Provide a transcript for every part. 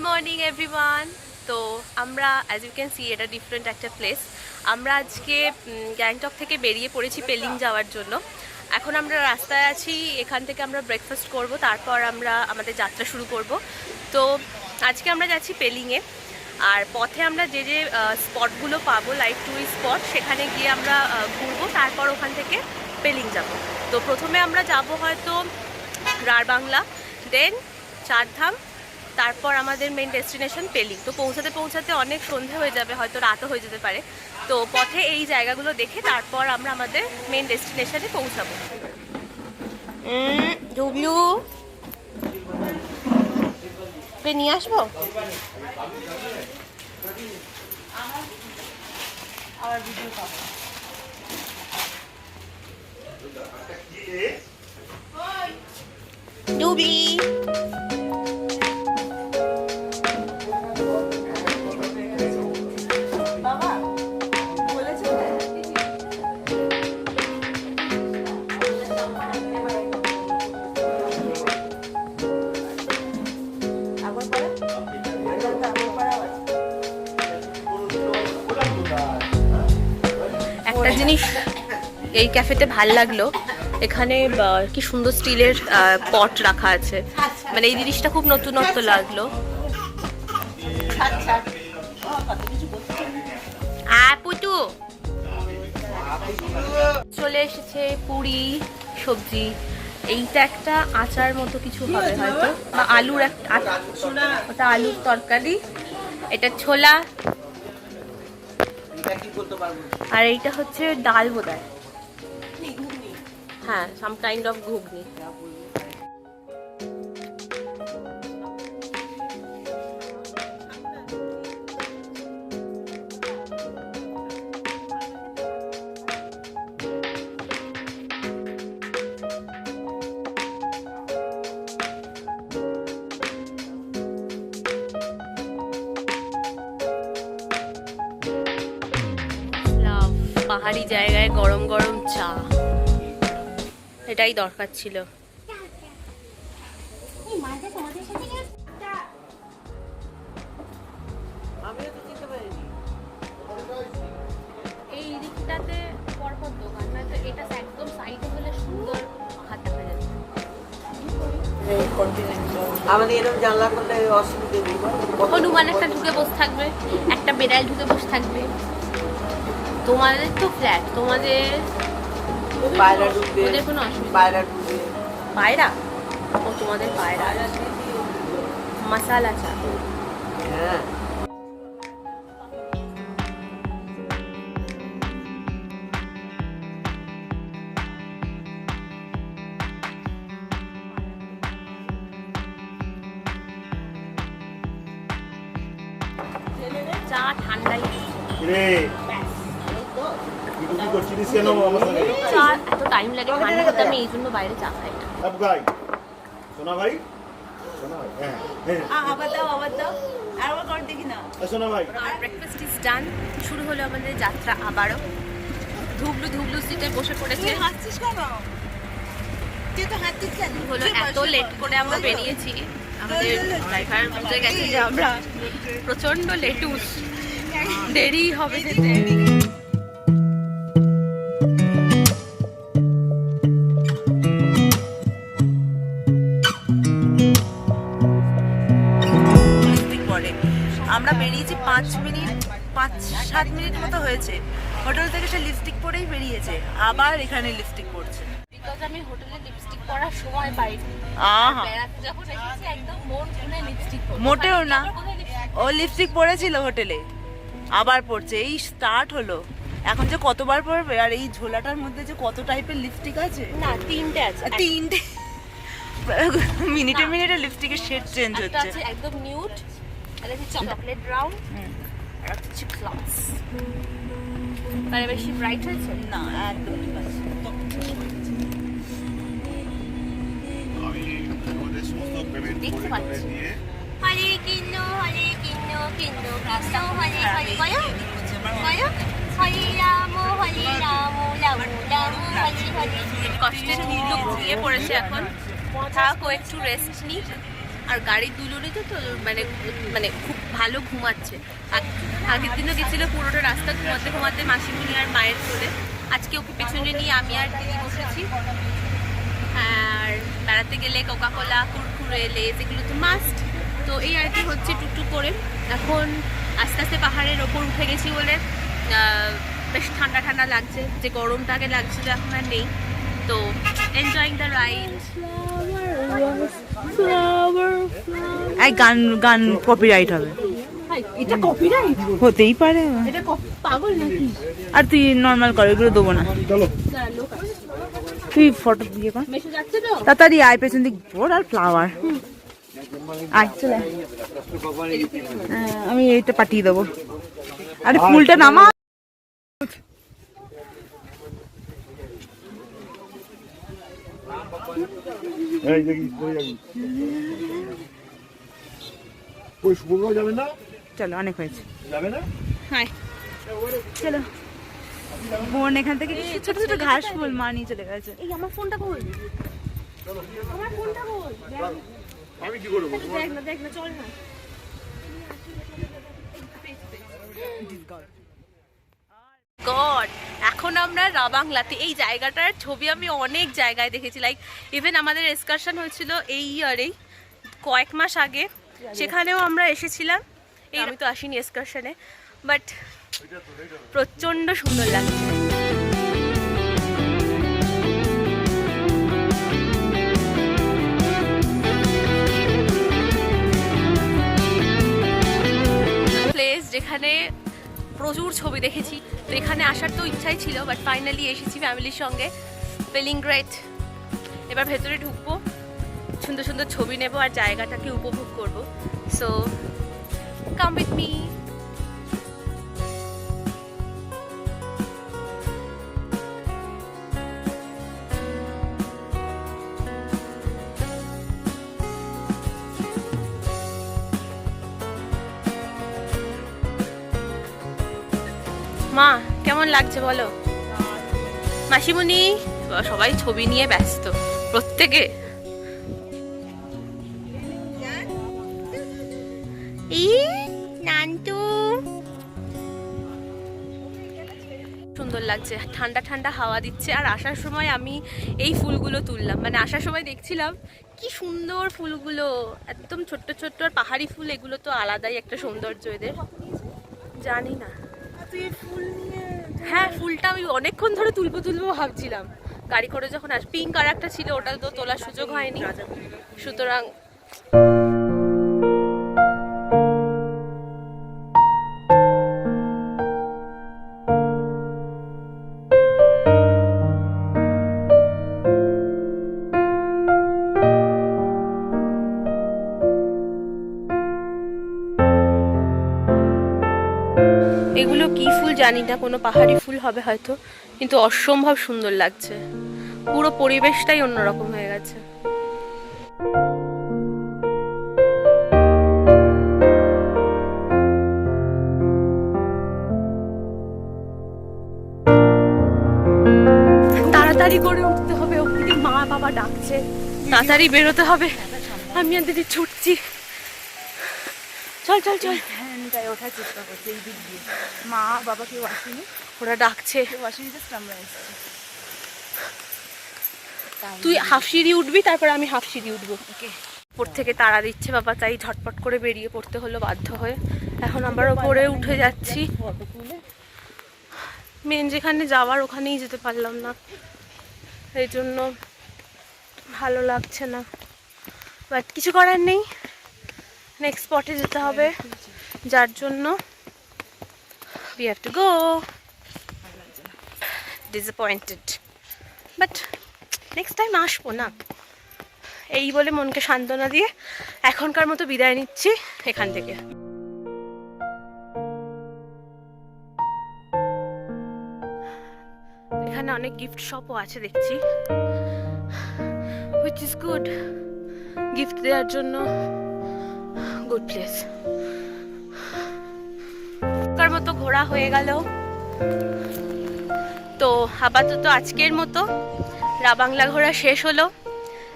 Morning everyone. তো আমরা as you can see এটা ডিফারেন্ট একটা প্লেস। আমরা আজকে গ্যাংটক থেকে বেরিয়ে পড়েছি পেলিং যাওয়ার জন্য। এখন আমরা রাস্তায় আছি, এখান থেকে আমরা ব্রেকফাস্ট করব, তারপর আমরা আমাদের যাত্রা শুরু করব। তো আজকে আমরা যাচ্ছি পেলিংয়ে, আর পথে আমরা যে যে স্পটগুলো পাবো লাইক টুরিস্ট স্পট, সেখানে গিয়ে আমরা ঘুরবো, তারপর ওখান থেকে পেলিং যাব। তো প্রথমে আমরা যাব হয়তো রারবাংলা, দেন চারধাম, তারপর আমাদের মেন ডেস্টিনেশন পেলিং। তো পৌঁছাতে পৌঁছাতে অনেক সন্ধে হয়ে যাবে, হয়তো রাতও হয়ে যেতে পারে। তো পথে এই জায়গাগুলো দেখে তারপর আমরা আমাদের মেন ডেস্টিনেশনে পৌঁছাবো। ডুবলু নিয়ে আসবো। ডুবলি একটা জিনিস এই ক্যাফেতে ভাল লাগলো, এখানে কি সুন্দর স্টিলের পট রাখা আছে, মানে এই জিনিসটা খুব নতুনত্ব লাগলো। পুটু চলে এসেছে পুরি সবজি, এইটা একটা আচার মতো কিছু হবে হয়তো, বা আলুর একটা, ওটা আলুর তরকারি, এটা ছোলা, আর এইটা হচ্ছে ডাল বোধহয়, হ্যাঁ সাম কাইন্ড অফ ঘুগনি। পাহাড়ি জায়গায় গরম গরম চা, এটাই দরকার ছিল। এই দিকটাতে পরপর দোকান, নয়তো এটা একদম সাইডে হলে সুন্দর হাত দেখা যাচ্ছে। আমাদের এরকম জানলা করলে অসুবিধা নেই, হনুমান একটা ঢুকে বসে থাকবে, একটা বেড়াল ঢুকে বসে থাকবে। তোমাদের তো ফ্ল্যাট, তোমাদের পায়রা ঢুকবে, ওদের কোনো অসুবিধা, পায়রা ঢুকবে, পায়রা, ও তোমাদের পায়রা। মশালা চা, হ্যাঁ চা ঠান্ডাই চা এত টাইম লাগে ঠান্ডা হতে, আমি এই জন্য বাইরে চা খাই না। ব্রেকফাস্ট ইজ ডান, শুরু হলো আমাদের যাত্রা আবারও। ধুবলু ধুবলু সিটে বসে পড়েছে। হলো এত লেট করে আমরা বেরিয়েছি, আমাদের ড্রাইভার বুঝে গেছে যে আমরা প্রচন্ড লেটুস, দেরি হবে যেতে। আমরা বেরিয়েছি 5-7 মিনিট মতো হয়েছে, হোটেল থেকে সে লিপস্টিক পরেই বেরিয়েছে, আবার এখানে লিপস্টিক পরছে। বিকজ আমি হোটেলে লিপস্টিক পরার সময় পাইনি, বেড়াতে যখন এসেছি একদম মন খুলে লিপস্টিক পরবো। মোটেও না, ও লিপস্টিক পরেছিল হোটেলে, আবার পরছে, এই স্টার্ট হলো। এখন যে কতবার পরবে, আর এই ঝোলাটার মধ্যে যে কত টাইপের লিপস্টিক আছে, না 3টে আছে, 3টে মিনিটে মিনিটে লিপস্টিকের শেড চেঞ্জ একটা হচ্ছে। আছে একদম নিউড, এটা হচ্ছে চকলেট ব্রাউন, আর হচ্ছে ক্লাস। মানে বেশি ব্রাইট হয়েছে না, একদম ঠিক আছে। দেখতে পাচ্ছি। হরে কৃষ্ণ কৃষ্ণ কৃষ্ণ হরে হরে বলো বলো, হরে রাম রাম রাম হরে হরে। কষ্টের লুক দিয়ে পড়েছে এখন, থাকো একটু রেস্ট নি, আর গাড়ির দুলনিতে তো মানে মানে খুব ভালো ঘুমাচ্ছে। আগের দিনও গেছিলো পুরোটা রাস্তা ঘুমাতে ঘুমাতে মাসিমণি আর মায়ের কোলে। আজকে ওকে পেছনে নিয়ে আমি আর দিদি বসেছি। আর বেড়াতে গেলে কোকাকোলা, কুরকুরে, লেজ এগুলো তো মাস্ট। তো এই আর কি হচ্ছে টুকটুক করে। এখন আস্তে আস্তে পাহাড়ের ওপর উঠে গেছি বলে বেশ ঠান্ডা ঠান্ডা লাগছে, যে গরমটা আগে লাগছিল এখন আর নেই। তো এনজয়িং দ্য রাইড। এই গান গান কপিরাইট হবে। এটা কপিরাইট হতেই পারে। এটা পাগল নাকি? আর তুই নর্মাল কর, এগুলো দেবো না। তুই ফটো দিয়ে কর তাড়াতাড়ি আয়, পেছন দিক বোর আর ফ্লাওয়ার। আয় চলে আয়। আমি এইটা পাঠিয়ে দেবো। আরে ফুলটা নামা। চলো অনেক হয়েছে, হ্যাঁ চলো। বোন এখান থেকে ছোট ছোট ঘাস ফুল মা নিয়ে চলে গেছে। এই আমার ফোনটা কই? আমার ফোনটা কই? আমি কি করবো? দেখ না চল না। গড, এখন আমরা রাবাংলাতে। এই জায়গাটার ছবি আমি অনেক জায়গায় দেখেছি, লাইক ইভেন আমাদের এক্সকারশন হয়েছিল এই ইয়ারেই কয়েক মাস আগে, সেখানেও আমরা এসেছিলাম। এই আমি তো আসিনি এক্সকারশনে, বাট প্রচণ্ড সুন্দর লাগছে। প্লেস যেখানে প্রচুর ছবি দেখেছি, তো এখানে আসার তো ইচ্ছাই ছিল, বাট ফাইনালি এসেছি ফ্যামিলির সঙ্গে। Feeling great. এবার ভেতরে ঢুকবো, সুন্দর সুন্দর ছবি নেব আর জায়গাটাকে উপভোগ করব। So come with me. মা কেমন লাগছে বলো? মাসিমণি সবাই ছবি নিয়ে ব্যস্ত প্রত্যেকে। সুন্দর লাগছে, ঠান্ডা ঠান্ডা হাওয়া দিচ্ছে। আর আসার সময় আমি এই ফুলগুলো তুললাম, মানে আসার সময় দেখছিলাম কি সুন্দর ফুলগুলো, একদম ছোট্ট ছোট্ট। আর পাহাড়ি ফুল এগুলো তো আলাদাই একটা সৌন্দর্য এদের, জানি না। হ্যাঁ, ফুলটা আমি অনেকক্ষণ ধরে তুলবো ভাবছিলাম, গাড়ি করে যখন পিঙ্ক আর একটা ছিল, ওটা তো তোলার সুযোগ হয়নি। সুতরাং এগুলো কি ফুল জানি না, কোনো পাহাড়ি ফুল হবে হয়তো, কিন্তু অসম্ভব সুন্দর লাগছে। পুরো পরিবেশটাই অন্যরকম হয়ে গেছে। তাড়াতাড়ি করে উঠতে হবে, ওদিকে মা বাবা ডাকছে, তাড়াতাড়ি বেরোতে হবে। আমি আর দিদি ছুটছি। চল চল চল। ওঠার চেষ্টা করছে এই দিক দিয়ে। মা বাবা কেউ আসেনি, ওরা ডাকছে। কেউ আসেনি, জাস্ট আমরা এসেছি। তুই হাফ সিঁড়ি উঠবি, তারপর আমি হাফ সিঁড়ি উঠবো। ওকে। উপর থেকে তাড়া দিচ্ছে বাবা, তাই ঝটপট করে বেরিয়ে পড়তে হলো বাধ্য হয়ে। এখন আবার ওপরে উঠে যাচ্ছি। মেন যেখানে যাওয়ার ওখানেই যেতে পারলাম না, এই জন্য ভালো লাগছে না, বাট কিছু করার নেই। নেক্সট স্পটে যেতে হবে, যার জন্য we have to go. Disappointed, but next time আসবো না। এই বলে মনকে সান্ত্বনা দিয়ে এখনকার মতো বিদায় নিচ্ছি এখান থেকে। এখানে অনেক গিফট শপও আছে দেখছি, which is good. গিফট দেওয়ার জন্য গুড প্লেস। মতো ঘোরা হয়ে গেল। তো আপাতত আজকের মতো রাবাংলা ঘোরা শেষ হলো।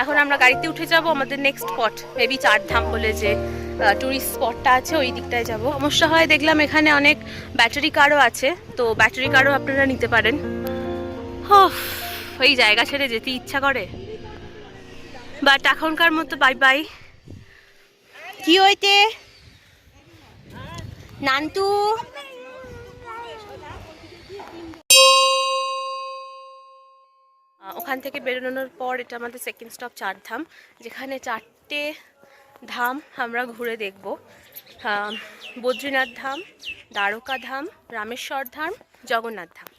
এখন আমরা গাড়িতে উঠে যাব আমাদের নেক্সট স্পট মেবি চারধাম বলে যে টুরিস্ট স্পটটা আছে ওই দিকটায় যাব। সমস্যা হয় দেখলাম এখানে অনেক ব্যাটারি কারও আছে, তো ব্যাটারি কারও আপনারা নিতে পারেন। ওই জায়গা ছেড়ে যেতে ইচ্ছা করে, বাট এখনকার মতো বাই বাই। কি হইতে নান্তু ওখান থেকে বেরোনোর পর এটা আমাদের সেকেন্ড স্টপ চারধাম, যেখানে 4টে ধাম আমরা ঘুরে দেখব। বদ্রীনাথ ধাম, দ্বারকা ধাম, রামেশ্বর ধাম, জগন্নাথ ধাম।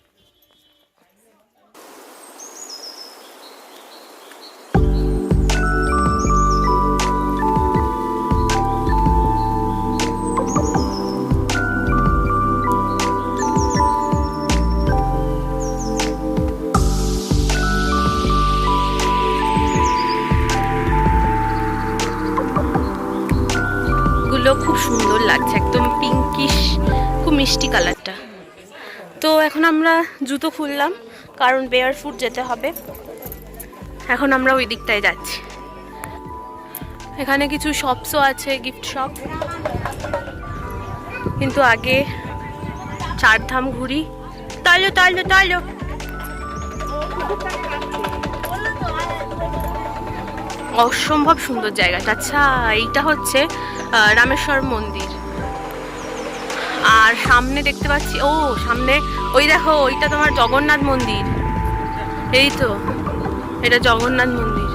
খুব সুন্দর লাগছে, একদম পিঙ্কিশ, খুব মিষ্টি কালারটা। তো এখন আমরা জুতো খুললাম কারণ বেয়ার ফুট যেতে হবে। এখন আমরা ওই দিকটায় যাচ্ছি। এখানে কিছু শপসও আছে, গিফট শপ, কিন্তু আগে চারধাম ঘুরি। তাইলো তাইলো তাইলো অসম্ভব সুন্দর জায়গাটা। আচ্ছা, এইটা হচ্ছে রামেশ্বর মন্দির। আর সামনে দেখতে পাচ্ছি, ও সামনে ওই দেখো, ওইটা তোমার জগন্নাথ মন্দির। এই তো এটা জগন্নাথ মন্দির।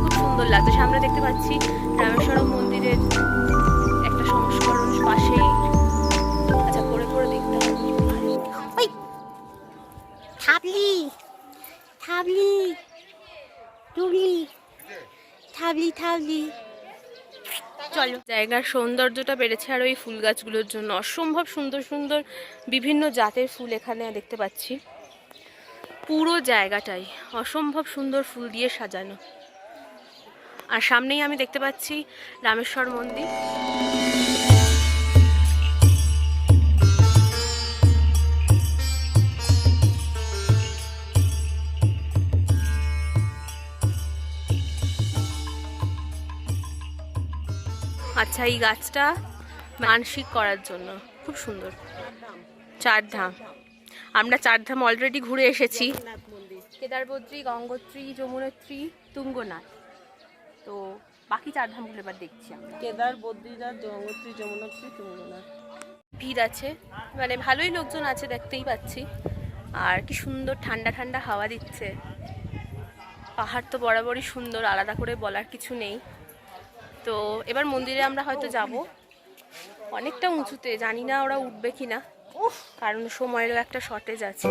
খুব সুন্দর লাগছে। সামনে দেখতে পাচ্ছি রামেশ্বর মন্দিরের একটা সংস্করণ পাশেই। আচ্ছা, পরে পরে দেখতে হবে। থাবলি থাবলি টুবলি থাবলি থাবলি। চলো, জায়গার সৌন্দর্যটা বেড়েছে আর ওই ফুল গাছগুলোর জন্য। অসম্ভব সুন্দর সুন্দর বিভিন্ন জাতের ফুল এখানে দেখতে পাচ্ছি। পুরো জায়গাটাই অসম্ভব সুন্দর ফুল দিয়ে সাজানো। আর সামনেই আমি দেখতে পাচ্ছি রামেশ্বর মন্দির। আচ্ছা, এই গাছটা মানসিক করার জন্য খুব সুন্দর। চারধাম, আমরা চারধাম অলরেডি ঘুরে এসেছি। কেদারবদ্রী, গঙ্গোত্রী, যমুনোত্রী, তুঙ্গনাথ। তো বাকি চারধামগুলো এবার দেখছি আমরা। কেদার, বদ্রীনাথ, গঙ্গোত্রী, যমুনোত্রী, তুঙ্গনাথ। ভিড় আছে, মানে ভালোই লোকজন আছে, দেখতেই পাচ্ছি। আর কি সুন্দর ঠান্ডা ঠান্ডা হাওয়া দিচ্ছে। পাহাড় তো বরাবরই সুন্দর, আলাদা করে বলার কিছু নেই। তো এবার মন্দিরে আমরা হয়তো যাব। অনেকটা উঁচুতে, জানি না ওরা উঠবে কিনা, কারণ সময়েরও একটা শর্টেজ আছে।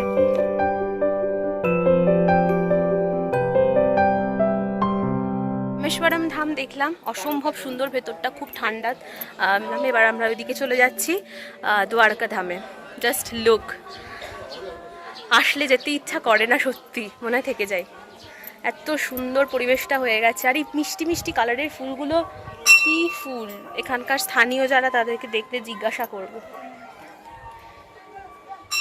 রামেশ্বরম ধাম দেখলাম, অসম্ভব সুন্দর, ভেতরটা খুব ঠান্ডা। এবার আমরা ওইদিকে চলে যাচ্ছি দ্বারকা ধামে। জাস্ট লুক, আসলে যেতে ইচ্ছা করে না, সত্যি মনে হয় থেকে যায়। এত সুন্দর পরিবেশটা হয়ে গেছে। আর এই মিষ্টি মিষ্টি কালারের ফুলগুলো কি ফুল, এখানকার স্থানীয় যারা তাদেরকে দেখলে জিজ্ঞাসা করব।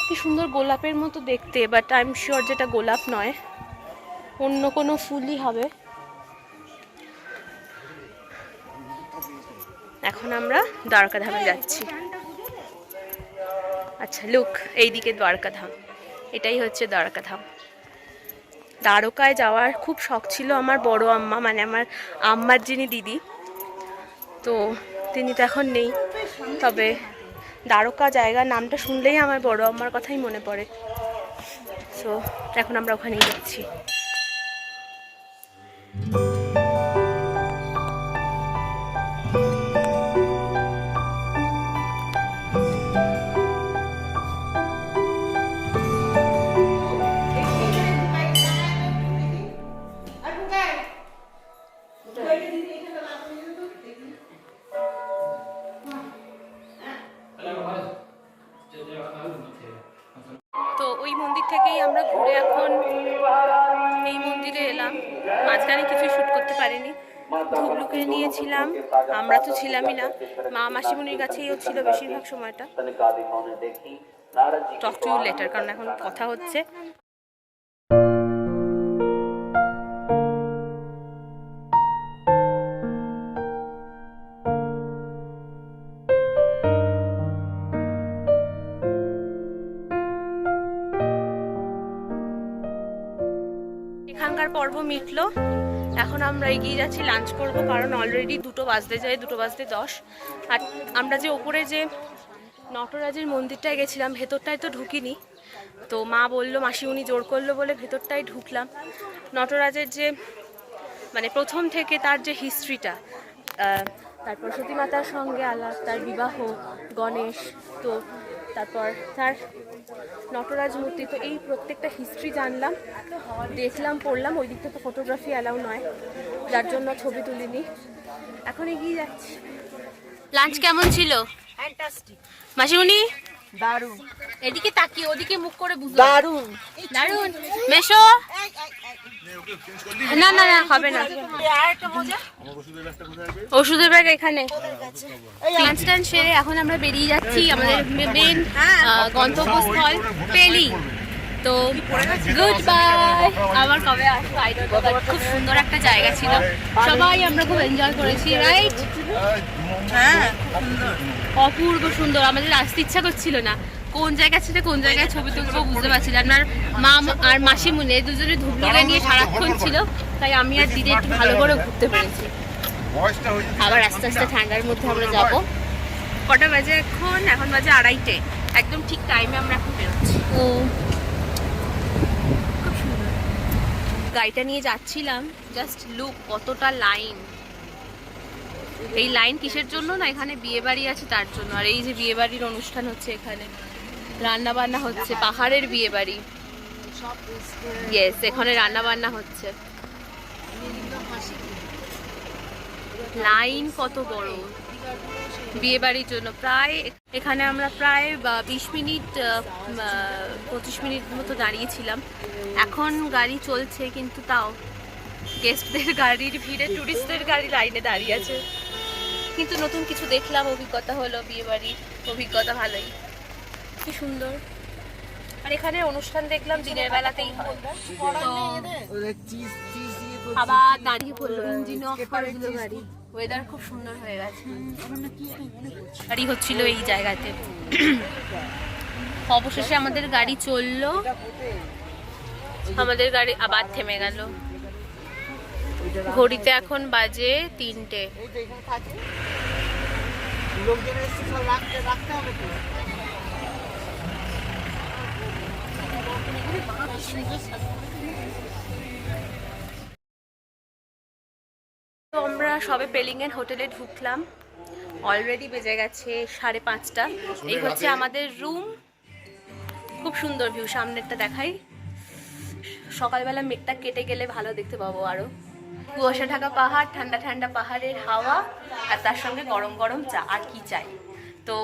কি সুন্দর, গোলাপের মতো দেখতে, বাট আই এম শিওর যেটা গোলাপ নয়, অন্য কোনো ফুলই হবে। এখন আমরা দ্বারকা ধামে যাচ্ছি। আচ্ছা লুক, এইদিকে দ্বারকা ধাম, এটাই হচ্ছে দ্বারকা ধাম। দ্বারকায় যাওয়ার খুব শখ ছিল আমার বড় আম্মা, মানে আমার আম্মার যিনি দিদি, তো তিনি তো এখন নেই। তবে দ্বারকা জায়গার নামটা শুনলেই আমার বড় আম্মার কথাই মনে পড়ে। সো এখন আমরা ওখানেই যাচ্ছি। তো ওই মন্দির থেকেই আমরা ঘুরে এখন এই মন্দিরে এলাম। মাঝখানে কিছু শ্যুট করতে পারিনি, ধুবলুকে নিয়েছিলাম, আমরা তো ছিলামই না, মা মাসিমণির কাছেই ছিল বেশিরভাগ সময়টা। টক টু ইউ লেটার, কারণ এখন কথা হচ্ছে। এখানকার পর্ব মিটলো, এখন আমরা এগিয়ে যাচ্ছি লাঞ্চ করব, কারণ অলরেডি 2টো বাজতে যায়, 2টো বাজতে 10। আর আমরা যে ওপরে যে নটরাজের মন্দিরটায় গেছিলাম, ভেতরটায় তো ঢুকিনি, তো মা বললো, মাসিমণি জোর করলো বলে ভেতরটায় ঢুকলাম। নটরাজের যে মানে প্রথম থেকে তার যে হিস্ট্রিটা, তারপর সতী মাতার সঙ্গে আলাপ, তার বিবাহ, গণেশ, তো তারপর তার নটরাজ মূর্তি, তো এই প্রত্যেকটা হিস্ট্রি জানলাম, দেখলাম, পড়লাম। ওই দিকটা তো ফটোগ্রাফি অ্যালাউ নয়, যার জন্য ছবি তুলিনি। এখন এগিয়ে যাচ্ছি। লাঞ্চ কেমন ছিল মাসিমণি? দারুণ, এদিকে তাকিয়ে ওদিকে মুখ করে বুঝলো। দারুণ, দারুণ। মেশো, না না না হবে না, ওষুধের ব্যাগ এখানে। লাঞ্চ টাঞ্চ সেরে এখন আমরা বেরিয়ে যাচ্ছি আমাদের মেন গন্তব্যস্থল পেলিং। তো গুড বাই। আবার কবে আসবো আই ডোন্ট নো, বাট খুব সুন্দর একটা জায়গা ছিল, সবাই আমরা খুব এনজয় করেছি, রাইট? হ্যাঁ, অপূর্ব সুন্দর। আমাদের আসতে ইচ্ছা করছিল না, কোন জায়গা ছেড়ে কোন জায়গায় ছবি তুলবো বুঝতে পারছি না। আপনার মা আর মাসিমণি দুজনে ধুবলুকে নিয়ে সারাক্ষণ ছিল, তাই আমি আর দিদি একটু ভালো করে ঘুরতে পেরেছি। আবার আস্তে আস্তে ঠান্ডার মধ্যে আমরা যাব। কটা বাজে এখন? এখন বাজে 2:30, একদম ঠিক টাইমে আমরা এখন বেরোচ্ছি। ও খুব সুন্দর। গাড়িটা নিয়ে যাচ্ছিলাম, জাস্ট লুক কতটা লাইন। এই লাইন কিসের জন্য না, এখানে বিয়ে বাড়ি আছে তার জন্য। আর এই যে বিয়ে বাড়ির অনুষ্ঠান হচ্ছে, এখানে রান্না বান্না হচ্ছে, পাহাড়ের বিয়ে বাড়ি। ইয়েস, এখানে রান্না বান্না হচ্ছে। লাইন কত বড় বিয়ে বাড়ির জন্য। প্রায় এখানে আমরা প্রায় 20 মিনিট 25 মিনিট মতো দাঁড়িয়েছিলাম। এখন গাড়ি চলছে, কিন্তু তাও গেস্টদের গাড়ির ভিড়ে টুরিস্টদের গাড়ি লাইনে দাঁড়িয়ে আছে। কিন্তু নতুন কিছু দেখলাম, অভিজ্ঞতা হলো, বিয়ে বাড়ির অভিজ্ঞতা ভালোই, কি সুন্দর। আর এখানে অনুষ্ঠান দেখলাম দিনের বেলাতেই হয়। তো আবার দাঁড়িয়ে পড়লো, ইঞ্জিন অফ করে দিল গাড়ি। ওয়েদার খুব সুন্দর হয়ে গেছে, গাড়ি হচ্ছিল এই জায়গাতে। অবশেষে আমাদের গাড়ি চললো, আমাদের গাড়ি আবার থেমে গেল। ঘড়িতে এখন বাজে 3টে। তো আমরা সবে পেলিংয়ের হোটেলে ঢুকলাম, অলরেডি বেজে গেছে 5:30। এই হচ্ছে আমাদের রুম। খুব সুন্দর ভিউ, সামনেরটা দেখাই। সকালবেলা মেঘটা কেটে গেলে ভালো দেখতে পাবো আরো। কুয়াশা ঢাকা পাহাড়, ঠান্ডা ঠান্ডা পাহাড়ের হাওয়া, আর তার সঙ্গে গরম গরম চা, আর কি চাই। তো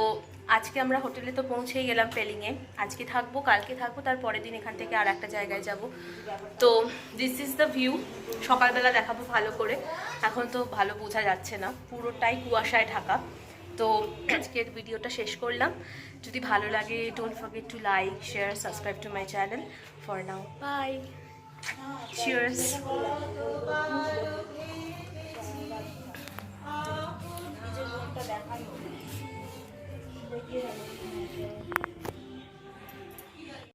আজকে আমরা হোটেলে তো পৌঁছেই গেলাম পেলিংয়ে। আজকে থাকবো, কালকে থাকবো, তার পরের দিন এখান থেকে আর একটা জায়গায় যাব। তো দিস ইজ দ্য ভিউ। সকালবেলা দেখাবো ভালো করে, এখন তো ভালো বোঝা যাচ্ছে না, পুরোটাই কুয়াশায় ঢাকা। তো আজকের ভিডিওটা শেষ করলাম। যদি ভালো লাগে, don't forget to like, share, subscribe to my channel. For now, bye, cheers.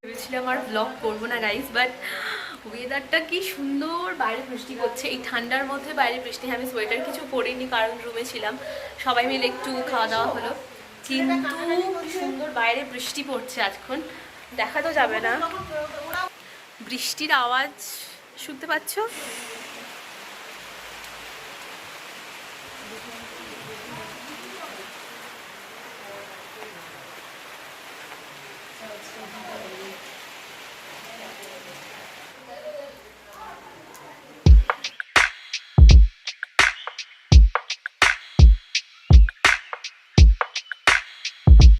ভেবেছিলাম আর ব্লগ করবো না গাইস, বাট ওয়েদারটা কি সুন্দর, বাইরে বৃষ্টি পড়ছে। এই ঠান্ডার মধ্যে বাইরে বৃষ্টি, আমি সোয়েটার কিছু পরিনি কারণ রুমে ছিলাম, সবাই মিলে একটু খাওয়া দাওয়া হলো। কিন্তু সুন্দর বাইরে বৃষ্টি পড়ছে, এখন দেখা তো যাবে না। বৃষ্টির আওয়াজ শুনতে পাচ্ছ?